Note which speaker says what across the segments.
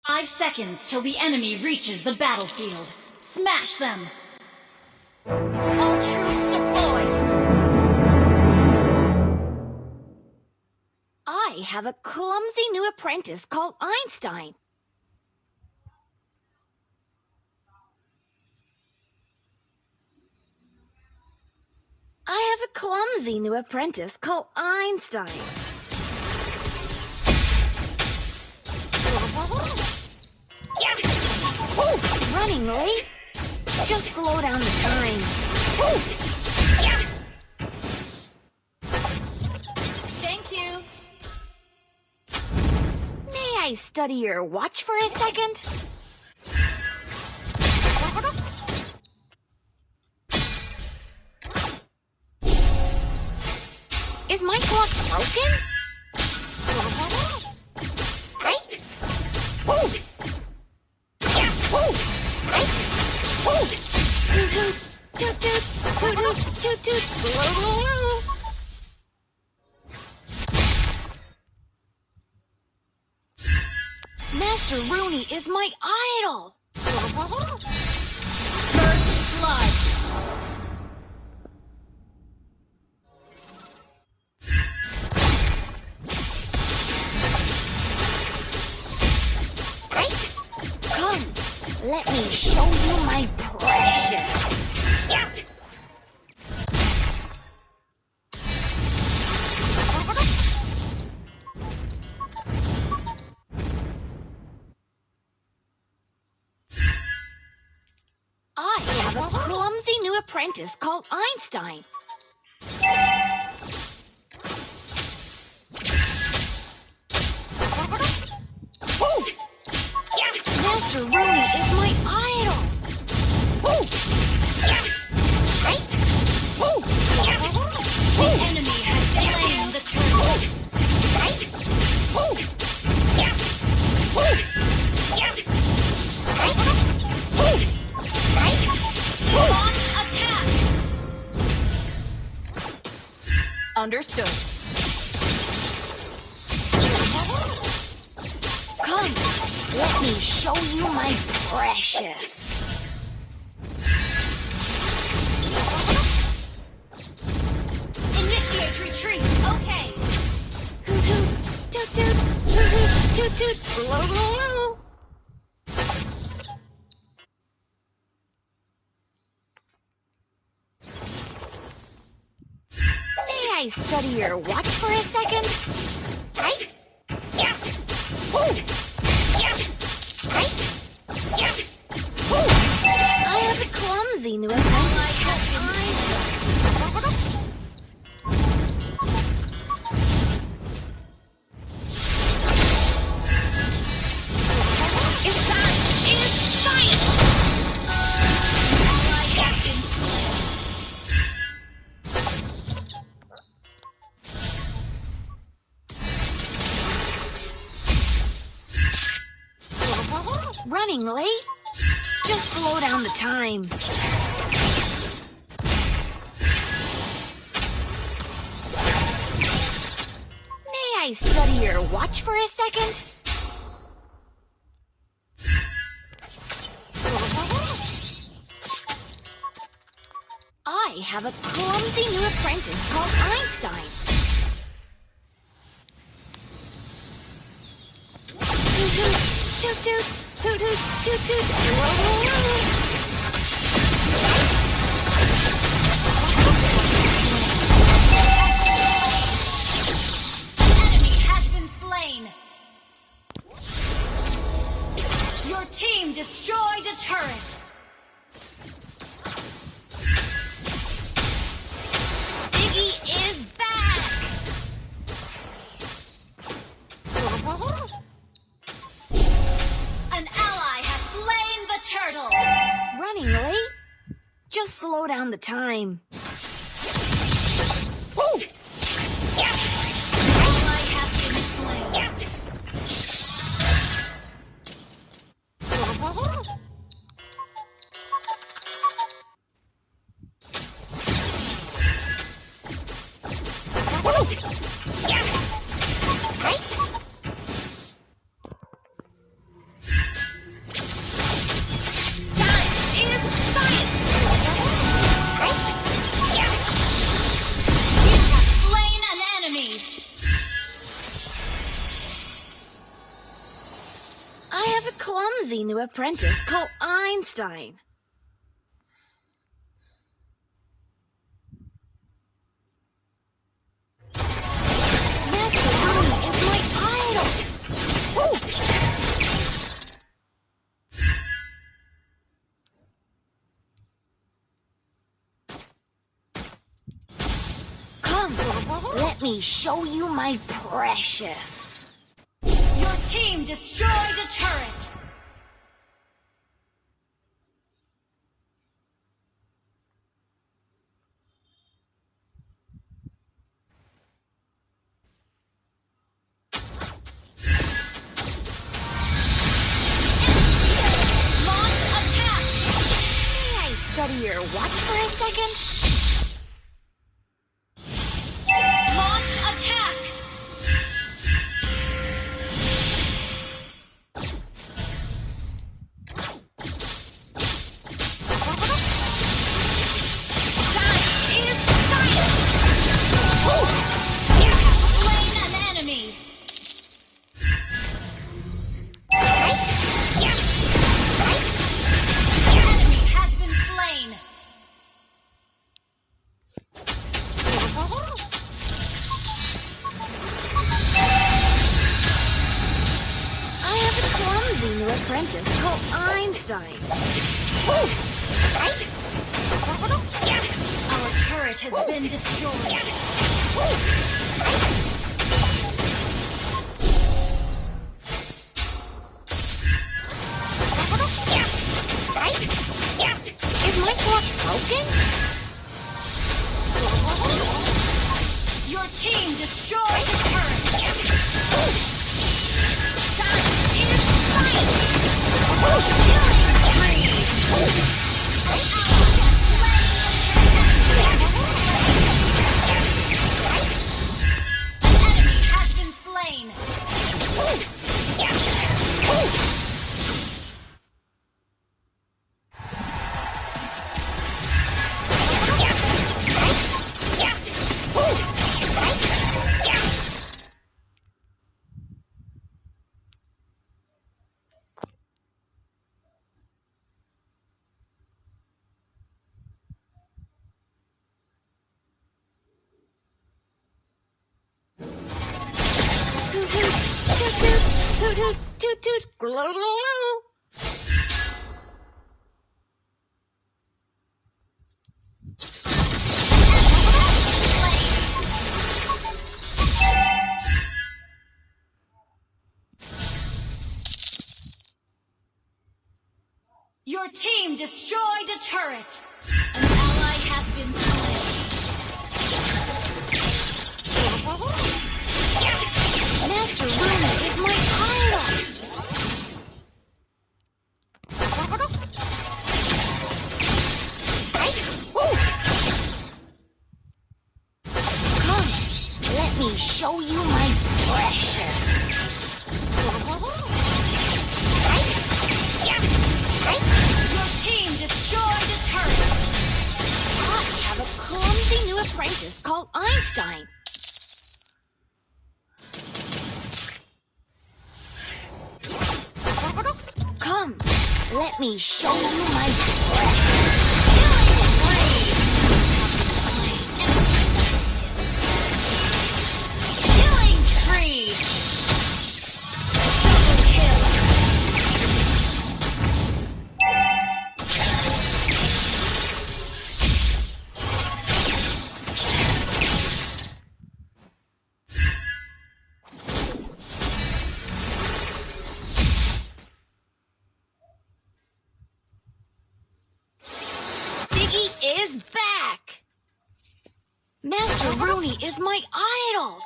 Speaker 1: 5 seconds till the enemy reaches the battlefield. Smash them! All troops deployed!
Speaker 2: I have a clumsy new apprentice called Einstein. I have a clumsy new apprentice called Einstein. Oh, running late? Just slow down the time.
Speaker 1: Thank you!
Speaker 2: May I study your watch for a second? Is my clock broken? Right? Oh! Yeah! Oh! Right? Oh! Toot toot! Toot toot! Toot toot! Toot toot! Blow blow blow! Master Rooney is my idol!
Speaker 1: First blood!
Speaker 2: Right? Come, let me show you my precious. Yeah. I have a clumsy new apprentice called Einstein. Oh! Yeah. Master Rooney is my idol. Oh! Yeah. Right? Oh! Yeah.
Speaker 1: The enemy has slain the turtle!
Speaker 2: Right? Oh! Yeah. Oh! Yeah. Right? Oh! Right?
Speaker 1: Launch attack!
Speaker 3: Understood.
Speaker 2: Come, let me show you my precious.
Speaker 1: Initiate retreat! Okay!
Speaker 2: Hoot hoot, toot toot, hoot hoot, toot toot, blow blow blow. May I study your watch for a second? Right? Yeah. Oh. Yeah. Right? Yeah. Oh. I have a clumsy new apprentice. It's time! It's science!
Speaker 1: Ally has been slain!
Speaker 2: Running late? Just slow down the time. May I study your watch for a second? I have a clumsy new apprentice called Einstein. Toot toot, toot toot, toot toot, toot toot, whoa, whoa, whoa.
Speaker 1: An enemy has been slain! Your team destroyed a turret!
Speaker 2: Iggy is back!
Speaker 1: An ally has slain the turtle!
Speaker 2: Running late? Just slow down the time. Woo! Yeah!
Speaker 1: Ally has been slain!
Speaker 2: Yeah! Woo! Yeah! Right? have a clumsy new apprentice called Einstein. Master Rooney is my idol. Woo! Come, let me show you my precious.
Speaker 1: Your team destroyed a turret. Launch attack.
Speaker 2: May I study your watch for a second?
Speaker 1: Launch attack. Slain an enemy. Enemy has been slain.
Speaker 2: I have a clumsy new apprentice called Einstein.
Speaker 1: Our turret has been destroyed.
Speaker 2: Is my clock broken?
Speaker 1: Your team destroyed the turret. An enemy has been slain.
Speaker 2: Toot toot, toot toot, toot toot, toot toot, glue glue.
Speaker 1: Your team destroyed a turret. An ally has been slain.
Speaker 2: Master Rooney is my idol. Come, let me show you my precious.
Speaker 1: Your team destroyed a turret.
Speaker 2: I have a clumsy new apprentice called Einstein. Come, let me show you my precious.
Speaker 1: Killing spree. Double kill.
Speaker 2: Diggy is back. Master Rooney is my idol.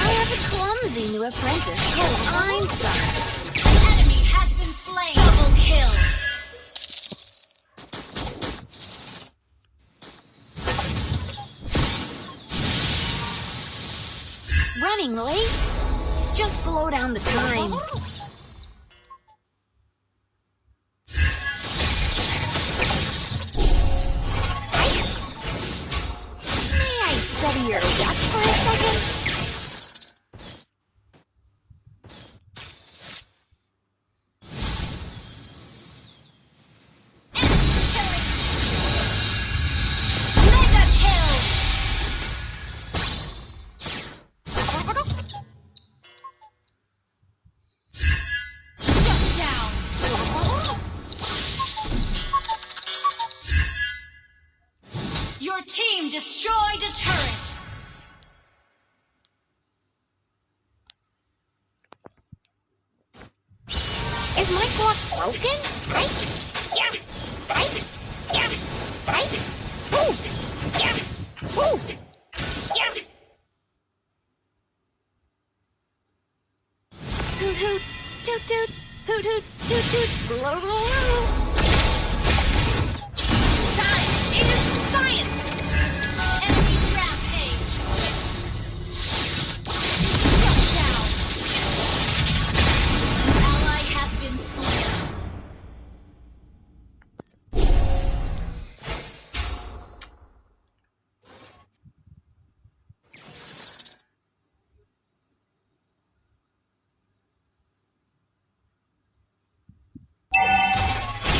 Speaker 2: I have a clumsy new apprentice called Einstein.
Speaker 1: An enemy has been slain. Double kill.
Speaker 2: Running late? Just slow down the time. May I steadier. Watch for a second.
Speaker 1: Mega kill! Shut down! Your team destroyed a turret!
Speaker 2: Is my block broken? Right? Yeah. Right? Yeah. Right? Ooh. Yeah. Ooh. Yeah. Hoot hoot, toot toot, hoot hoot, toot toot.
Speaker 1: Time is science! Enemy rampage! Shut down! An ally has been slain.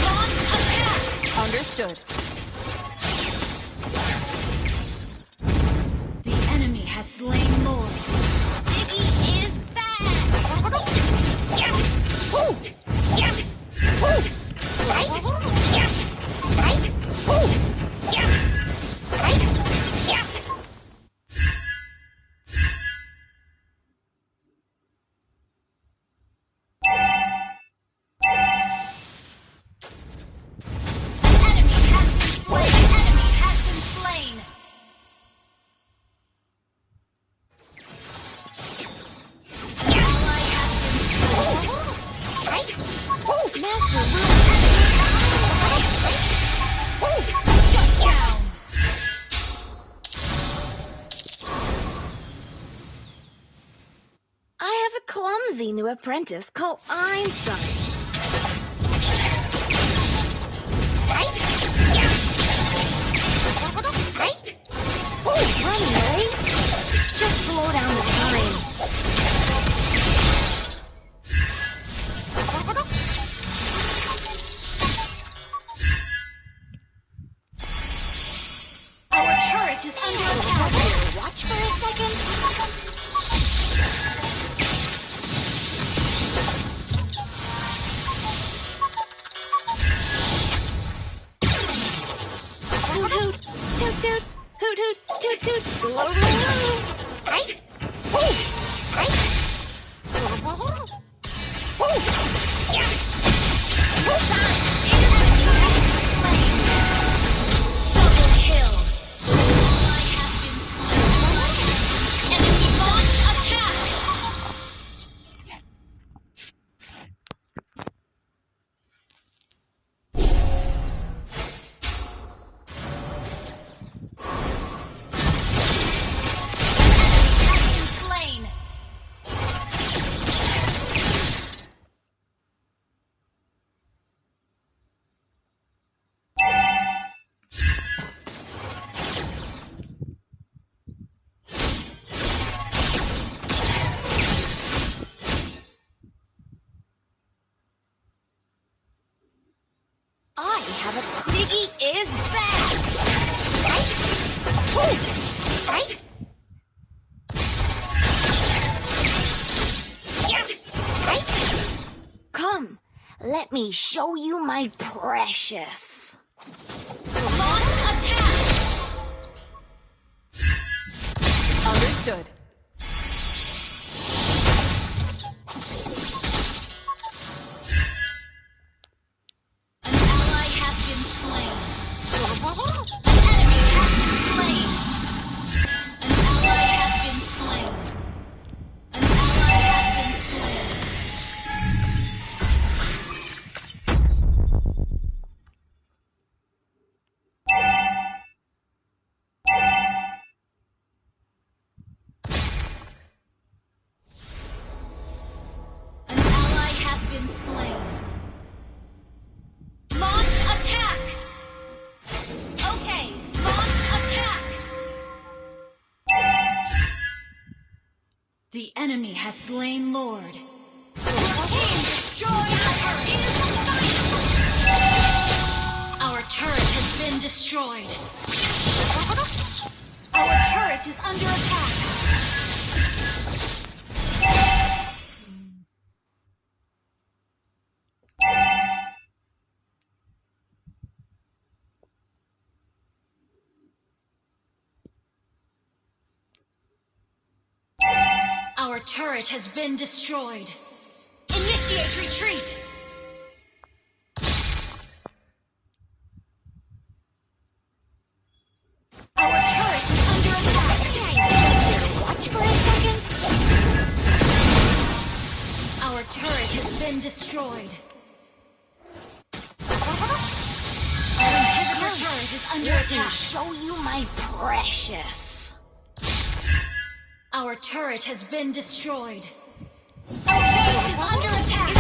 Speaker 1: Launch attack!
Speaker 3: Understood.
Speaker 1: The enemy has slain Lord. Iggy is back!
Speaker 2: Yeah. Ooh. Yeah. Ooh. Right? Yeah. Right? Ooh. Yeah. Right? Yeah.
Speaker 1: An enemy has been slain! An enemy has been slain! An ally has been slain!
Speaker 2: Right? Ooh. Master. Ooh.
Speaker 1: Shut down!
Speaker 2: I have a clumsy new apprentice called Einstein. Right? Yeah. Right? Oh, run, Mary. Just slow down the time.
Speaker 1: Our turret is under attack!
Speaker 2: Watch for a second. Hoot hoot, toot toot, hoot hoot, toot toot. Right? Ooh. Right? Ooh. Yeah.
Speaker 1: Double kill! Ally has been slain! Enemy launch attack! Has been slain!
Speaker 2: I have a
Speaker 1: Iggy is back!
Speaker 2: right? Ooh. Right? Yeah. Right? Come, let me show you my precious.
Speaker 1: Launch attack!
Speaker 3: Understood.
Speaker 1: An ally has been slain! An enemy has been slain! An ally has been slain! An ally has been slain! An ally has been slain! Launch attack! Okay, launch attack! The enemy has slain Lord. Your team destroyed a turret. Our turret has been destroyed. Our turret is under attack. Our turret has been destroyed. Initiate retreat! Our turret is under attack.
Speaker 2: Watch for a second.
Speaker 1: Our turret has been destroyed. Our inhibitor turret is under
Speaker 2: Let me
Speaker 1: attack.
Speaker 2: show you my precious.
Speaker 1: Our turret has been destroyed. Our base is under attack.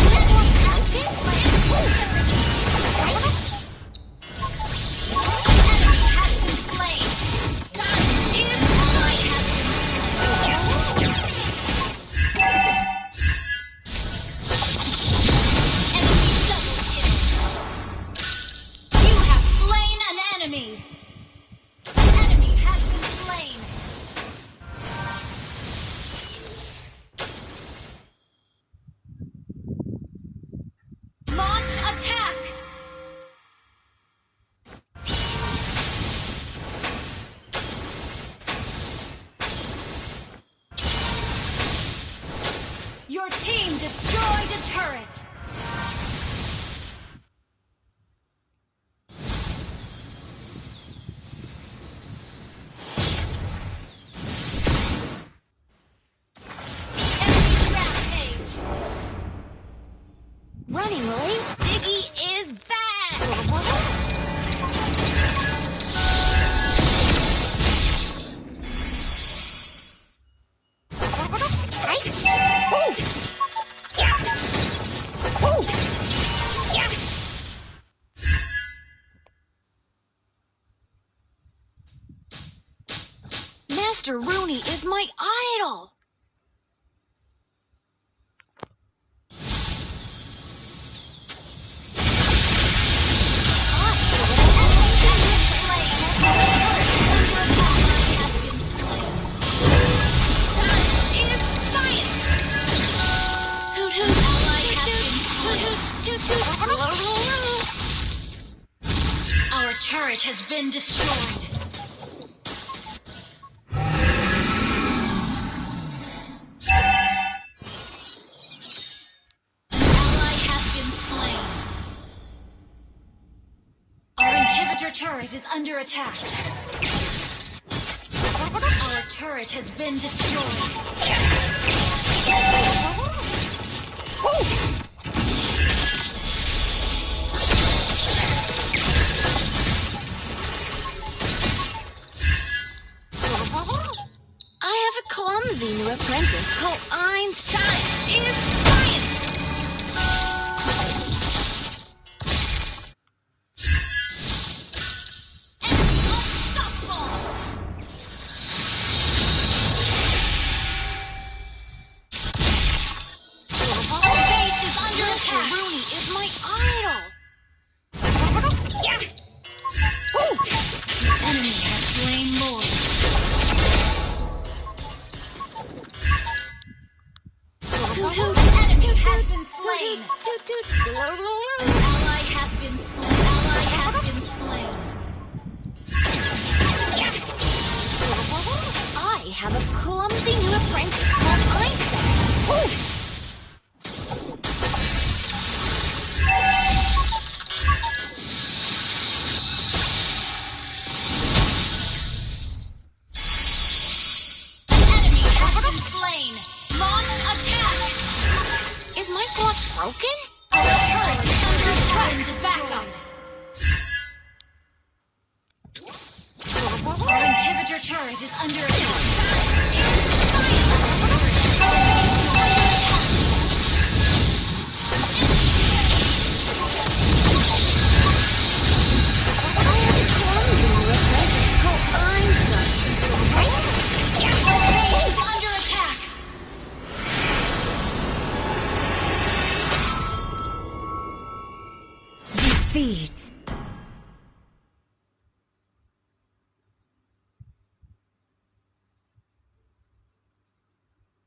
Speaker 1: You have slain an enemy. An enemy has been slain. Launch attack! Your team destroyed a turret. Enemy rampage!
Speaker 2: Running late. Biggie is back. Master Rooney is my idol.
Speaker 1: Our turret has been destroyed. An ally has been slain. Our inhibitor turret is under attack. Our turret has been destroyed.
Speaker 2: I have a clumsy new apprentice called Einstein is science.
Speaker 1: Unstoppable! Our base is under attack.
Speaker 2: Rooney is my idol.
Speaker 1: The enemy has slain Lord. An enemy has been slain. An ally has been slain. An ally has been slain.
Speaker 2: I have a clumsy new apprentice called Einstein.
Speaker 1: An enemy has been slain. Launch attack.
Speaker 2: Is my clock broken?
Speaker 1: Our turret is under attack. Backup. Our inhibitor turret is under attack.
Speaker 4: Sweet.